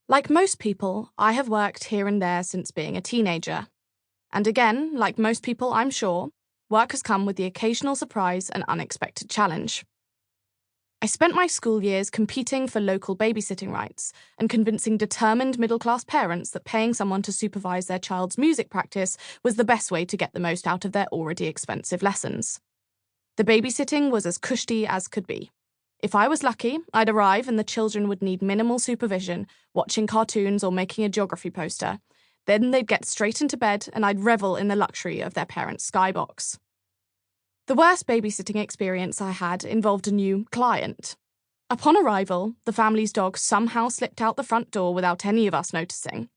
Like most people, I have worked here and there since being a teenager. And again, like most people, I'm sure, work has come with the occasional surprise and unexpected challenge. I spent my school years competing for local babysitting rights and convincing determined middle-class parents that paying someone to supervise their child's music practice was the best way to get the most out of their already expensive lessons. The babysitting was as cushy as could be. If I was lucky, I'd arrive and the children would need minimal supervision, watching cartoons or making a geography poster. Then they'd get straight into bed and I'd revel in the luxury of their parents' skybox. The worst babysitting experience I had involved a new client. Upon arrival, the family's dog somehow slipped out the front door without any of us noticing.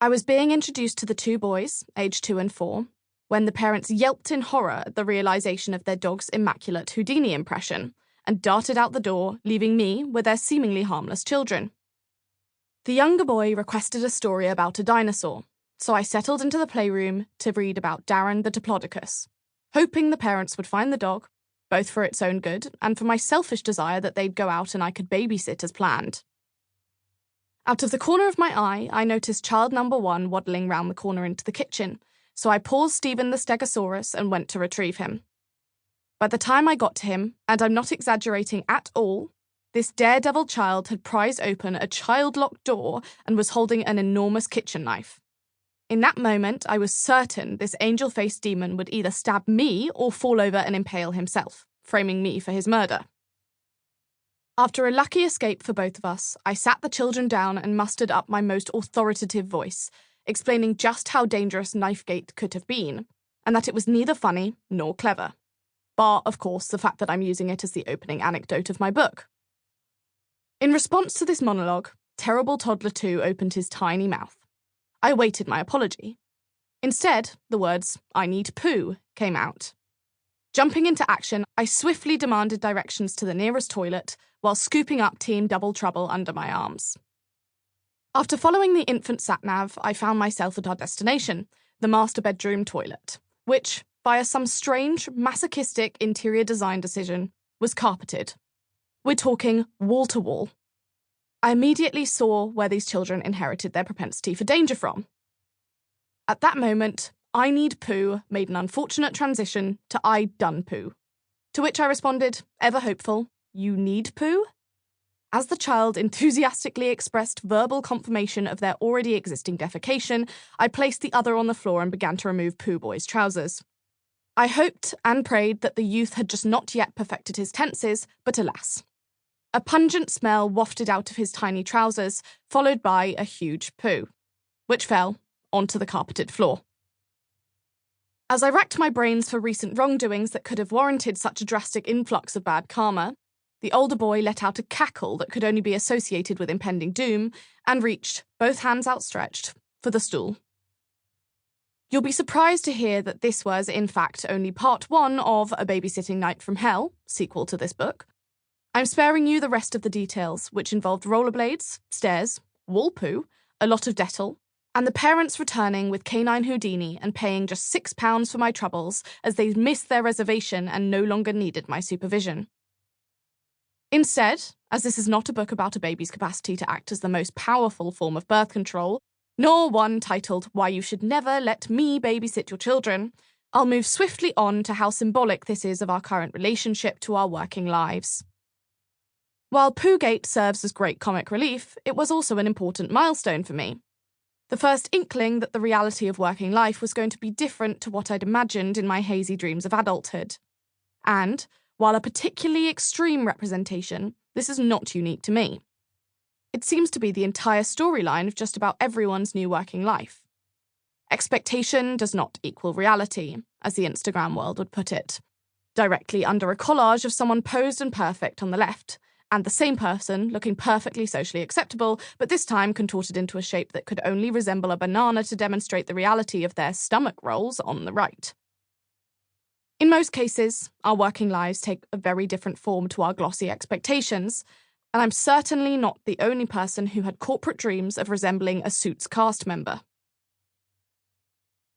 I was being introduced to the two boys, aged 2 and 4, when the parents yelped in horror at the realization of their dog's immaculate Houdini impression and darted out the door, leaving me with their seemingly harmless children. The younger boy requested a story about a dinosaur, so I settled into the playroom to read about Darren the Diplodocus, hoping the parents would find the dog, both for its own good and for my selfish desire that they'd go out and I could babysit as planned. Out of the corner of my eye, I noticed child number 1 waddling round the corner into the kitchen, so I paused Stephen the Stegosaurus and went to retrieve him. By the time I got to him, and I'm not exaggerating at all, this daredevil child had prized open a child-locked door and was holding an enormous kitchen knife. In that moment, I was certain this angel-faced demon would either stab me or fall over and impale himself, framing me for his murder. After a lucky escape for both of us, I sat the children down and mustered up my most authoritative voice, explaining just how dangerous Knifegate could have been, and that it was neither funny nor clever. Bar, of course, the fact that I'm using it as the opening anecdote of my book. In response to this monologue, Terrible Toddler 2 opened his tiny mouth. I awaited my apology. Instead, the words, "I need poo," came out. Jumping into action, I swiftly demanded directions to the nearest toilet while scooping up Team Double Trouble under my arms. After following the infant sat-nav, I found myself at our destination, the master bedroom toilet, which, via some strange, masochistic interior design decision, was carpeted. We're talking wall-to-wall. I immediately saw where these children inherited their propensity for danger from. At that moment, "I need poo" made an unfortunate transition to "I done poo," to which I responded, ever hopeful, "You need poo?" As the child enthusiastically expressed verbal confirmation of their already existing defecation, I placed the other on the floor and began to remove Poo Boy's trousers. I hoped and prayed that the youth had just not yet perfected his tenses, but alas. A pungent smell wafted out of his tiny trousers, followed by a huge poo, which fell onto the carpeted floor. As I racked my brains for recent wrongdoings that could have warranted such a drastic influx of bad karma, the older boy let out a cackle that could only be associated with impending doom and reached, both hands outstretched, for the stool. You'll be surprised to hear that this was, in fact, only part 1 of A Babysitting Night from Hell, sequel to this book. I'm sparing you the rest of the details, which involved rollerblades, stairs, wall poo, a lot of Dettol, and the parents returning with canine Houdini and paying just £6 for my troubles as they missed their reservation and no longer needed my supervision. Instead, as this is not a book about a baby's capacity to act as the most powerful form of birth control, nor one titled "Why You Should Never Let Me Babysit Your Children," I'll move swiftly on to how symbolic this is of our current relationship to our working lives. While Poogate serves as great comic relief, it was also an important milestone for me. The first inkling that the reality of working life was going to be different to what I'd imagined in my hazy dreams of adulthood. And, while a particularly extreme representation, this is not unique to me. It seems to be the entire storyline of just about everyone's new working life. Expectation does not equal reality, as the Instagram world would put it. Directly under a collage of someone posed and perfect on the left, and the same person looking perfectly socially acceptable, but this time contorted into a shape that could only resemble a banana to demonstrate the reality of their stomach rolls on the right. In most cases, our working lives take a very different form to our glossy expectations, and I'm certainly not the only person who had corporate dreams of resembling a Suits cast member.